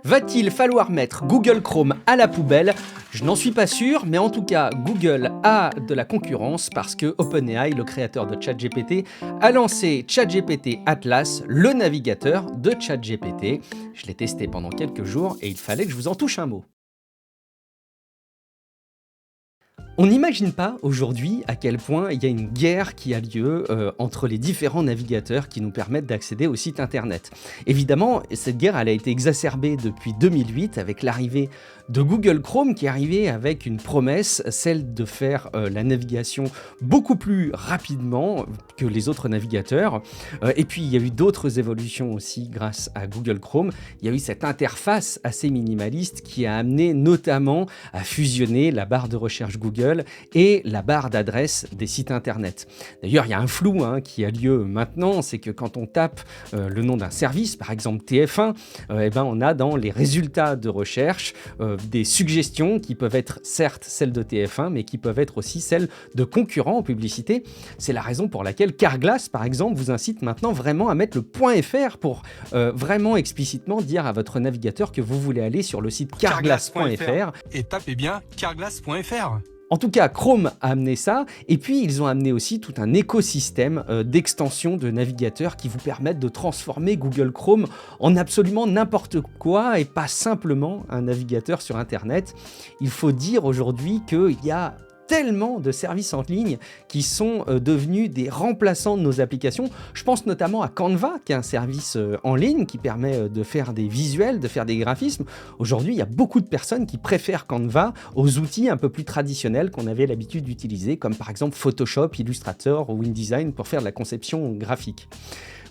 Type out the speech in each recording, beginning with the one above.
Va-t-il falloir mettre Google Chrome à la poubelle? Je n'en suis pas sûr, mais en tout cas, Google a de la concurrence parce que OpenAI, le créateur de ChatGPT, a lancé ChatGPT Atlas, le navigateur de ChatGPT. Je l'ai testé pendant quelques jours et il fallait que je vous en touche un mot. On n'imagine pas aujourd'hui à quel point il y a une guerre qui a lieu entre les différents navigateurs qui nous permettent d'accéder au site internet. Évidemment, cette guerre elle a été exacerbée depuis 2008 avec l'arrivée de Google Chrome qui est arrivé avec une promesse, celle de faire la navigation beaucoup plus rapidement que les autres navigateurs. Et puis il y a eu d'autres évolutions aussi grâce à Google Chrome. Il y a eu cette interface assez minimaliste qui a amené notamment à fusionner la barre de recherche Google et la barre d'adresse des sites internet. D'ailleurs, il y a un flou qui a lieu maintenant, c'est que quand on tape le nom d'un service, par exemple TF1, on a dans les résultats de recherche des suggestions qui peuvent être certes celles de TF1, mais qui peuvent être aussi celles de concurrents en publicité. C'est la raison pour laquelle Carglass, par exemple, vous incite maintenant vraiment à mettre le .fr pour vraiment explicitement dire à votre navigateur que vous voulez aller sur le site carglass.fr. Et tapez bien carglass.fr. En tout cas, Chrome a amené ça, et puis ils ont amené aussi tout un écosystème d'extensions de navigateurs qui vous permettent de transformer Google Chrome en absolument n'importe quoi et pas simplement un navigateur sur Internet. Il faut dire aujourd'hui qu'il y a tellement de services en ligne qui sont devenus des remplaçants de nos applications. Je pense notamment à Canva, qui est un service en ligne qui permet de faire des visuels, de faire des graphismes. Aujourd'hui, il y a beaucoup de personnes qui préfèrent Canva aux outils un peu plus traditionnels qu'on avait l'habitude d'utiliser, comme par exemple Photoshop, Illustrator ou InDesign pour faire de la conception graphique.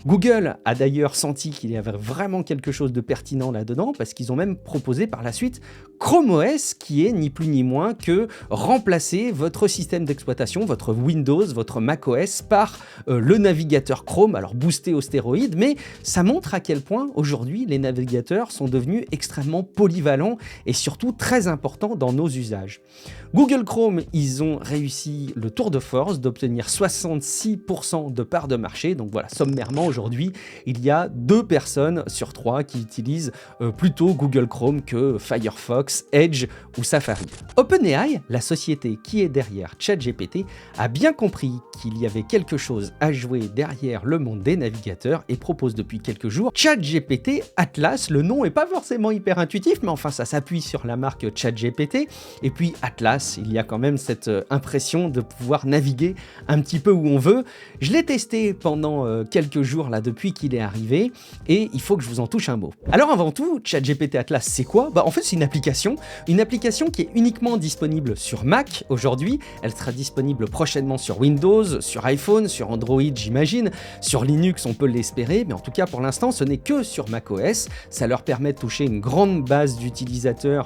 Google a d'ailleurs senti qu'il y avait vraiment quelque chose de pertinent là-dedans parce qu'ils ont même proposé par la suite Chrome OS qui est ni plus ni moins que remplacer votre système d'exploitation, votre Windows, votre macOS par le navigateur Chrome, alors boosté aux stéroïdes, mais ça montre à quel point aujourd'hui les navigateurs sont devenus extrêmement polyvalents et surtout très importants dans nos usages. Google Chrome, ils ont réussi le tour de force d'obtenir 66% de part de marché, donc voilà, sommairement aujourd'hui, il y a 2 personnes sur 3 qui utilisent plutôt Google Chrome que Firefox, Edge ou Safari. OpenAI, la société qui est derrière ChatGPT, a bien compris qu'il y avait quelque chose à jouer derrière le monde des navigateurs et propose depuis quelques jours ChatGPT Atlas. Le nom n'est pas forcément hyper intuitif, mais enfin ça s'appuie sur la marque ChatGPT. Et puis Atlas, il y a quand même cette impression de pouvoir naviguer un petit peu où on veut. Je l'ai testé pendant quelques jours là depuis qu'il est arrivé et il faut que je vous en touche un mot. Alors avant tout, ChatGPT Atlas c'est quoi? En fait c'est une application qui est uniquement disponible sur Mac aujourd'hui, elle sera disponible prochainement sur Windows, sur iPhone, sur Android j'imagine, sur Linux on peut l'espérer, mais en tout cas pour l'instant ce n'est que sur macOS, ça leur permet de toucher une grande base d'utilisateurs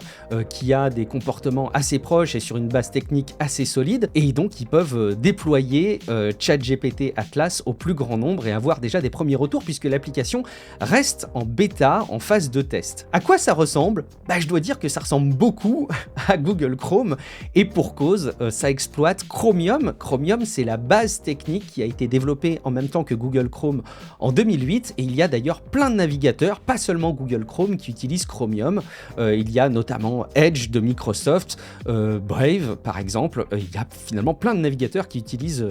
qui a des comportements assez proches et sur une base technique assez solide, et donc ils peuvent déployer ChatGPT Atlas au plus grand nombre et avoir déjà des premiers retours puisque l'application reste en bêta, en phase de test. À quoi ça ressemble? Je dois dire que ça ressemble beaucoup à Google Chrome et pour cause, ça exploite Chromium. Chromium, c'est la base technique qui a été développée en même temps que Google Chrome en 2008 et il y a d'ailleurs plein de navigateurs, pas seulement Google Chrome, qui utilisent Chromium. Il y a notamment Edge de Microsoft, Brave par exemple, il y a finalement plein de navigateurs qui utilisent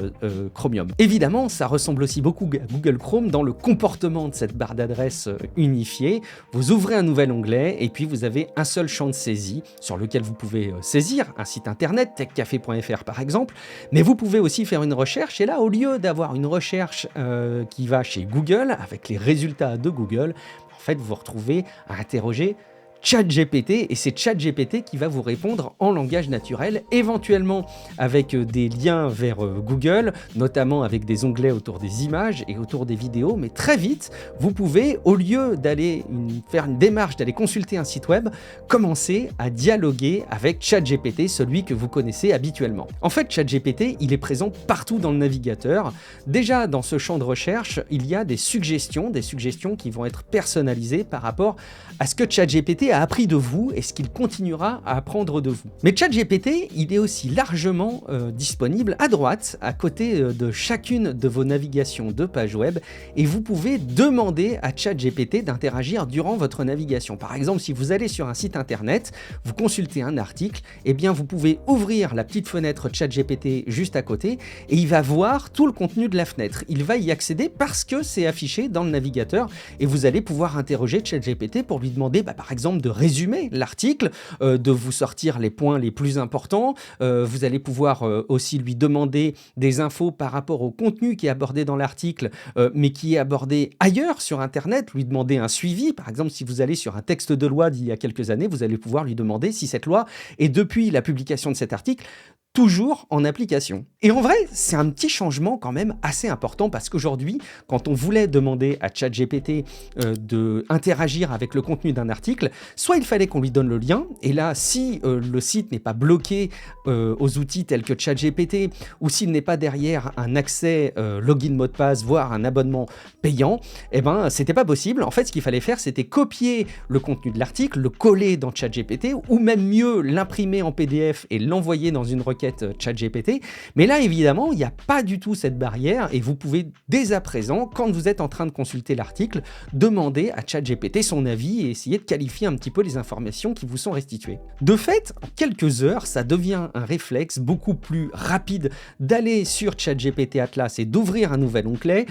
Chromium. Évidemment, ça ressemble aussi beaucoup à Google Chrome dans le comportement de cette barre d'adresse unifiée. Vous ouvrez un nouvel onglet et puis vous avez un seul champ de saisie sur lequel vous pouvez saisir un site internet, techcafé.fr par exemple, mais vous pouvez aussi faire une recherche et là, au lieu d'avoir une recherche qui va chez Google avec les résultats de Google, en fait, vous vous retrouvez à interroger ChatGPT et c'est ChatGPT qui va vous répondre en langage naturel, éventuellement avec des liens vers Google, notamment avec des onglets autour des images et autour des vidéos, mais très vite, vous pouvez, au lieu d'aller faire une démarche, d'aller consulter un site web, commencer à dialoguer avec ChatGPT, celui que vous connaissez habituellement. En fait, ChatGPT, il est présent partout dans le navigateur. Déjà, dans ce champ de recherche, il y a des suggestions qui vont être personnalisées par rapport à ce que ChatGPT a appris de vous et ce qu'il continuera à apprendre de vous. Mais ChatGPT, il est aussi largement disponible à droite, à côté de chacune de vos navigations de page web, et vous pouvez demander à ChatGPT d'interagir durant votre navigation. Par exemple, si vous allez sur un site internet, vous consultez un article, eh bien vous pouvez ouvrir la petite fenêtre ChatGPT juste à côté et il va voir tout le contenu de la fenêtre. Il va y accéder parce que c'est affiché dans le navigateur et vous allez pouvoir interroger ChatGPT pour lui demander par exemple de résumer l'article, de vous sortir les points les plus importants. Vous allez pouvoir aussi lui demander des infos par rapport au contenu qui est abordé dans l'article, mais qui est abordé ailleurs sur Internet, lui demander un suivi. Par exemple, si vous allez sur un texte de loi d'il y a quelques années, vous allez pouvoir lui demander si cette loi est depuis la publication de cet article toujours en application. Et en vrai, c'est un petit changement quand même assez important parce qu'aujourd'hui, quand on voulait demander à ChatGPT d'interagir avec le contenu d'un article, soit il fallait qu'on lui donne le lien, et là, si le site n'est pas bloqué aux outils tels que ChatGPT, ou s'il n'est pas derrière un accès login mot de passe, voire un abonnement payant, eh ben, c'était pas possible. En fait, ce qu'il fallait faire, c'était copier le contenu de l'article, le coller dans ChatGPT, ou même mieux, l'imprimer en PDF et l'envoyer dans une requête ChatGPT. Mais là, évidemment, il n'y a pas du tout cette barrière et vous pouvez dès à présent, quand vous êtes en train de consulter l'article, demander à ChatGPT son avis et essayer de qualifier un petit peu les informations qui vous sont restituées. De fait, en quelques heures, ça devient un réflexe beaucoup plus rapide d'aller sur ChatGPT Atlas et d'ouvrir un nouvel onglet.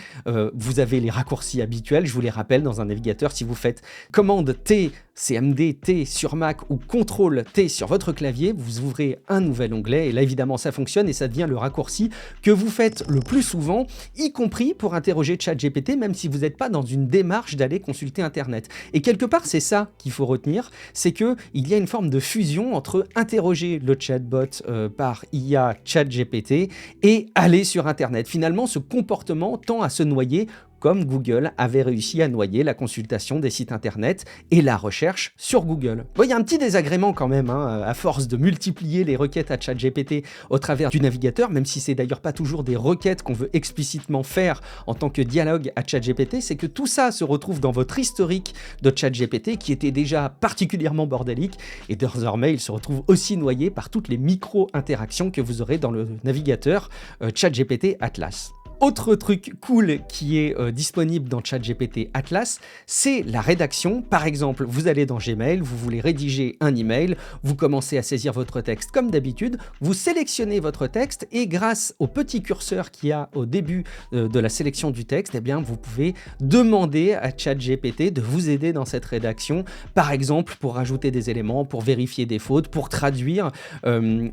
Vous avez les raccourcis habituels, je vous les rappelle dans un navigateur, si vous faites commande T, CMD T sur Mac ou CTRL T sur votre clavier, vous ouvrez un nouvel onglet et là évidemment ça fonctionne et ça devient le raccourci que vous faites le plus souvent, y compris pour interroger ChatGPT, même si vous n'êtes pas dans une démarche d'aller consulter Internet. Et quelque part c'est ça qu'il faut retenir, c'est qu'il y a une forme de fusion entre interroger le chatbot par IA ChatGPT et aller sur Internet. Finalement ce comportement tend à se noyer comme Google avait réussi à noyer la consultation des sites internet et la recherche sur Google. Bon, il y a un petit désagrément quand même, à force de multiplier les requêtes à ChatGPT au travers du navigateur, même si c'est d'ailleurs pas toujours des requêtes qu'on veut explicitement faire en tant que dialogue à ChatGPT, c'est que tout ça se retrouve dans votre historique de ChatGPT qui était déjà particulièrement bordélique et désormais il se retrouve aussi noyé par toutes les micro-interactions que vous aurez dans le navigateur ChatGPT Atlas. Autre truc cool qui est disponible dans ChatGPT Atlas, c'est la rédaction. Par exemple, vous allez dans Gmail, vous voulez rédiger un email, vous commencez à saisir votre texte comme d'habitude, vous sélectionnez votre texte et grâce au petit curseur qu'il y a au début de la sélection du texte, eh bien, vous pouvez demander à ChatGPT de vous aider dans cette rédaction, par exemple pour rajouter des éléments, pour vérifier des fautes, pour traduire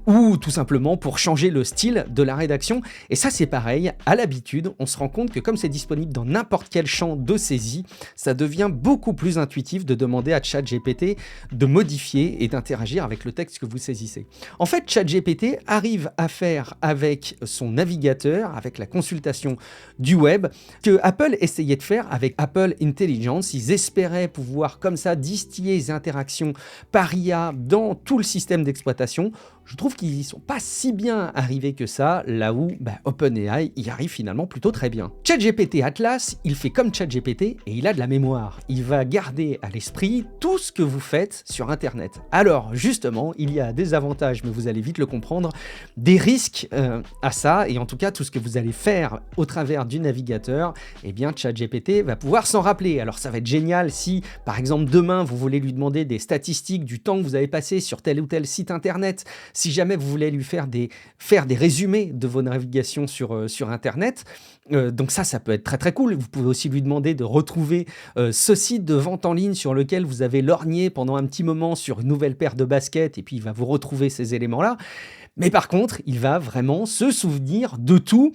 ou tout simplement pour changer le style de la rédaction. Et ça, c'est pareil, à l'habitude, on se rend compte que comme c'est disponible dans n'importe quel champ de saisie, ça devient beaucoup plus intuitif de demander à ChatGPT de modifier et d'interagir avec le texte que vous saisissez. En fait, ChatGPT arrive à faire avec son navigateur, avec la consultation du web, que Apple essayait de faire avec Apple Intelligence. Ils espéraient pouvoir comme ça distiller les interactions par IA dans tout le système d'exploitation. Je trouve qu'ils n'y sont pas si bien arrivés que ça, là où OpenAI y arrive finalement plutôt très bien. ChatGPT Atlas, il fait comme ChatGPT et il a de la mémoire. Il va garder à l'esprit tout ce que vous faites sur Internet. Alors, justement, il y a des avantages, mais vous allez vite le comprendre, des risques à ça, et en tout cas, tout ce que vous allez faire au travers du navigateur, eh bien, ChatGPT va pouvoir s'en rappeler. Alors, ça va être génial si, par exemple, demain, vous voulez lui demander des statistiques du temps que vous avez passé sur tel ou tel site Internet. Si jamais vous voulez lui faire des résumés de vos navigations sur Internet, donc ça peut être très très cool. Vous pouvez aussi lui demander de retrouver ce site de vente en ligne sur lequel vous avez lorgné pendant un petit moment sur une nouvelle paire de baskets et puis il va vous retrouver ces éléments-là. Mais par contre, il va vraiment se souvenir de tout.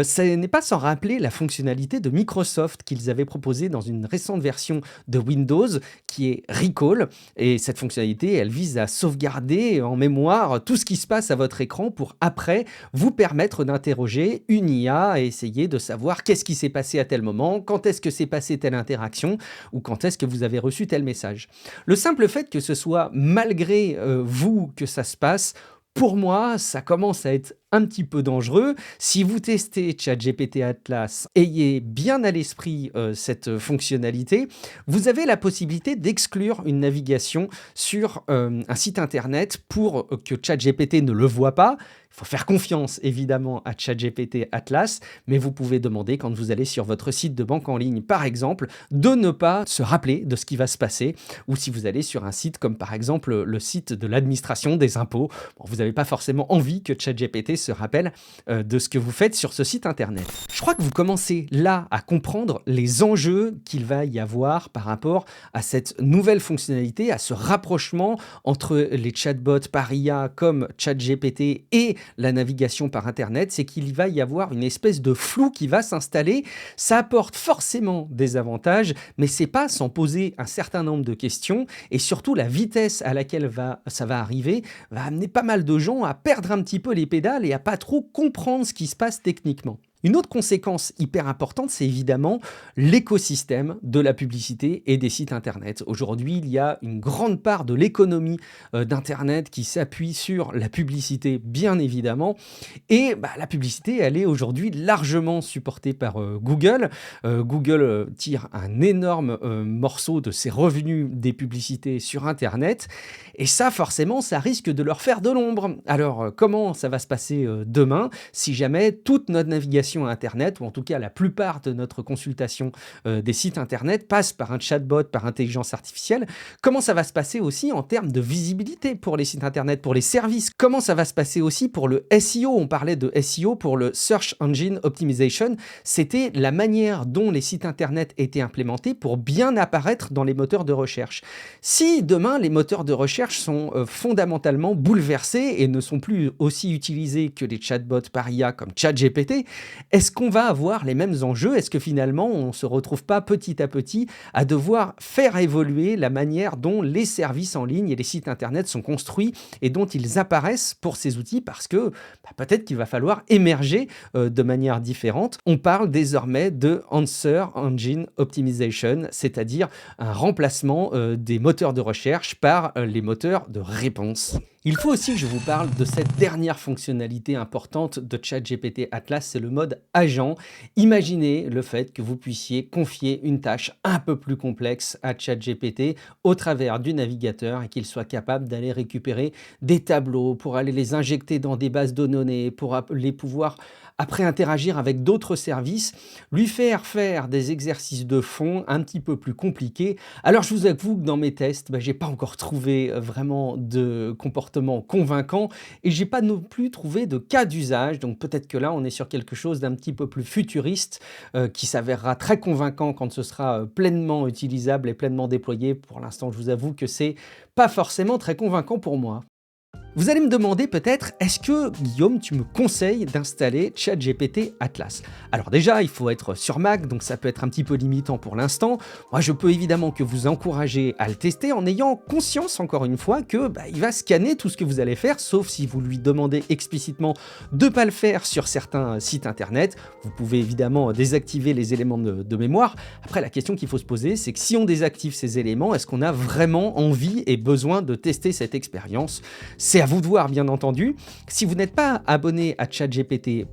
Ça n'est pas sans rappeler la fonctionnalité de Microsoft qu'ils avaient proposée dans une récente version de Windows qui est Recall. Et cette fonctionnalité, elle vise à sauvegarder en mémoire tout ce qui se passe à votre écran pour après vous permettre d'interroger une IA et essayer de savoir qu'est-ce qui s'est passé à tel moment, quand est-ce que s'est passée telle interaction ou quand est-ce que vous avez reçu tel message. Le simple fait que ce soit malgré vous que ça se passe, pour moi, ça commence à être un petit peu dangereux. Si vous testez ChatGPT Atlas, ayez bien à l'esprit cette fonctionnalité. Vous avez la possibilité d'exclure une navigation sur un site internet pour que ChatGPT ne le voit pas. Il faut faire confiance évidemment à ChatGPT Atlas, mais vous pouvez demander quand vous allez sur votre site de banque en ligne, par exemple, de ne pas se rappeler de ce qui va se passer, ou si vous allez sur un site comme par exemple le site de l'administration des impôts, bon, vous n'avez pas forcément envie que ChatGPT se rappelle de ce que vous faites sur ce site internet. Je crois que vous commencez là à comprendre les enjeux qu'il va y avoir par rapport à cette nouvelle fonctionnalité, à ce rapprochement entre les chatbots par IA comme ChatGPT et la navigation par Internet, c'est qu'il va y avoir une espèce de flou qui va s'installer. Ça apporte forcément des avantages, mais c'est pas sans poser un certain nombre de questions, et surtout la vitesse à laquelle ça va arriver va amener pas mal de gens à perdre un petit peu les pédales et à pas trop comprendre ce qui se passe techniquement. Une autre conséquence hyper importante, c'est évidemment l'écosystème de la publicité et des sites internet. Aujourd'hui, il y a une grande part de l'économie d'internet qui s'appuie sur la publicité, bien évidemment. Et la publicité, elle est aujourd'hui largement supportée par Google. Google tire un énorme morceau de ses revenus des publicités sur internet. Et ça, forcément, ça risque de leur faire de l'ombre. Alors, comment ça va se passer demain si jamais toute notre navigation à Internet, ou en tout cas la plupart de notre consultation des sites Internet passe par un chatbot, par intelligence artificielle? Comment ça va se passer aussi en termes de visibilité pour les sites Internet, pour les services? Comment ça va se passer aussi pour le SEO? On parlait de SEO pour le Search Engine Optimization. C'était la manière dont les sites Internet étaient implémentés pour bien apparaître dans les moteurs de recherche. Si demain les moteurs de recherche sont fondamentalement bouleversés et ne sont plus aussi utilisés que les chatbots par IA comme ChatGPT, est-ce qu'on va avoir les mêmes enjeux? Est-ce que finalement on ne se retrouve pas petit à petit à devoir faire évoluer la manière dont les services en ligne et les sites internet sont construits et dont ils apparaissent pour ces outils, parce que peut-être qu'il va falloir émerger de manière différente. On parle désormais de Answer Engine Optimization, c'est-à-dire un remplacement des moteurs de recherche par les moteurs de réponse. Il faut aussi que je vous parle de cette dernière fonctionnalité importante de ChatGPT Atlas, c'est le mode agent. Imaginez le fait que vous puissiez confier une tâche un peu plus complexe à ChatGPT au travers du navigateur et qu'il soit capable d'aller récupérer des tableaux pour aller les injecter dans des bases de données, pour les pouvoir après interagir avec d'autres services, lui faire faire des exercices de fond un petit peu plus compliqués. Alors je vous avoue que dans mes tests, j'ai pas encore trouvé vraiment de comportement convaincant et j'ai pas non plus trouvé de cas d'usage, donc peut-être que là on est sur quelque chose d'un petit peu plus futuriste qui s'avérera très convaincant quand ce sera pleinement utilisable et pleinement déployé. Pour l'instant, je vous avoue que c'est pas forcément très convaincant pour moi. Vous allez me demander peut-être, est-ce que, Guillaume, tu me conseilles d'installer ChatGPT Atlas? Alors déjà, il faut être sur Mac, donc ça peut être un petit peu limitant pour l'instant. Moi, je peux évidemment que vous encourager à le tester en ayant conscience, encore une fois, que il va scanner tout ce que vous allez faire, sauf si vous lui demandez explicitement de ne pas le faire sur certains sites internet. Vous pouvez évidemment désactiver les éléments de mémoire. Après, la question qu'il faut se poser, c'est que si on désactive ces éléments, est-ce qu'on a vraiment envie et besoin de tester cette expérience? C'est à vous de voir, bien entendu. Si vous n'êtes pas abonné à ChatGPT+,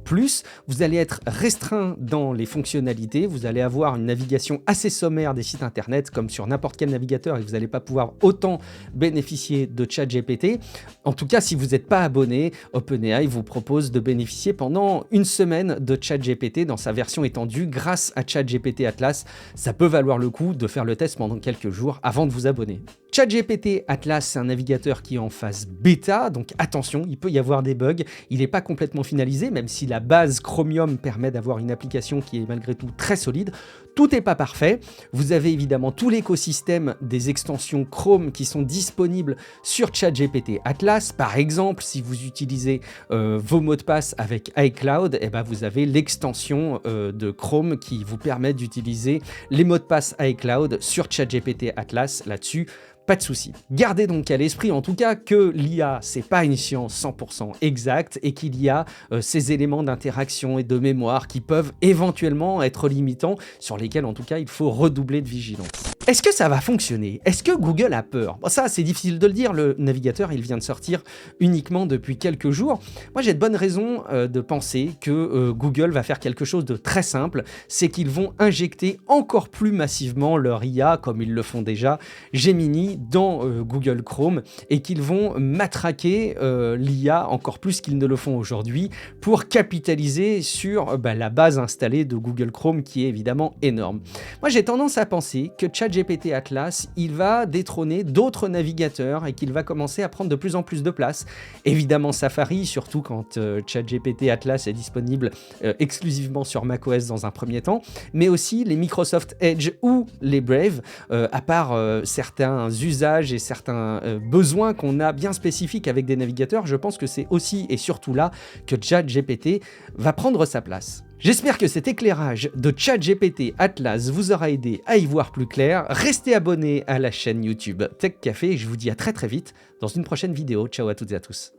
vous allez être restreint dans les fonctionnalités. Vous allez avoir une navigation assez sommaire des sites internet, comme sur n'importe quel navigateur, et vous n'allez pas pouvoir autant bénéficier de ChatGPT. En tout cas, si vous n'êtes pas abonné, OpenAI vous propose de bénéficier pendant une semaine de ChatGPT dans sa version étendue grâce à ChatGPT Atlas. Ça peut valoir le coup de faire le test pendant quelques jours avant de vous abonner. ChatGPT Atlas, c'est un navigateur qui est en phase bêta, donc attention, il peut y avoir des bugs. Il n'est pas complètement finalisé, même si la base Chromium permet d'avoir une application qui est malgré tout très solide. Tout n'est pas parfait. Vous avez évidemment tout l'écosystème des extensions Chrome qui sont disponibles sur ChatGPT Atlas. Par exemple, si vous utilisez vos mots de passe avec iCloud, vous avez l'extension de Chrome qui vous permet d'utiliser les mots de passe iCloud sur ChatGPT Atlas. Là-dessus, pas de souci. Gardez donc à l'esprit en tout cas que l'IA, c'est pas une science 100% exacte et qu'il y a ces éléments d'interaction et de mémoire qui peuvent éventuellement être limitants, sur lesquels en tout cas il faut redoubler de vigilance. Est-ce que ça va fonctionner? Est-ce que Google a peur? Bon, ça, c'est difficile de le dire, le navigateur, il vient de sortir uniquement depuis quelques jours. Moi, j'ai de bonnes raisons de penser que Google va faire quelque chose de très simple, c'est qu'ils vont injecter encore plus massivement leur IA, comme ils le font déjà, Gemini, dans Google Chrome, et qu'ils vont matraquer l'IA encore plus qu'ils ne le font aujourd'hui, pour capitaliser sur la base installée de Google Chrome, qui est évidemment énorme. Moi, j'ai tendance à penser que ChatGPT Atlas, il va détrôner d'autres navigateurs et qu'il va commencer à prendre de plus en plus de place. Évidemment Safari, surtout quand ChatGPT Atlas est disponible exclusivement sur macOS dans un premier temps, mais aussi les Microsoft Edge ou les Brave, à part certains usages et certains besoins qu'on a bien spécifiques avec des navigateurs, je pense que c'est aussi et surtout là que ChatGPT va prendre sa place. J'espère que cet éclairage de ChatGPT Atlas vous aura aidé à y voir plus clair. Restez abonnés à la chaîne YouTube Tech Café et je vous dis à très vite dans une prochaine vidéo. Ciao à toutes et à tous.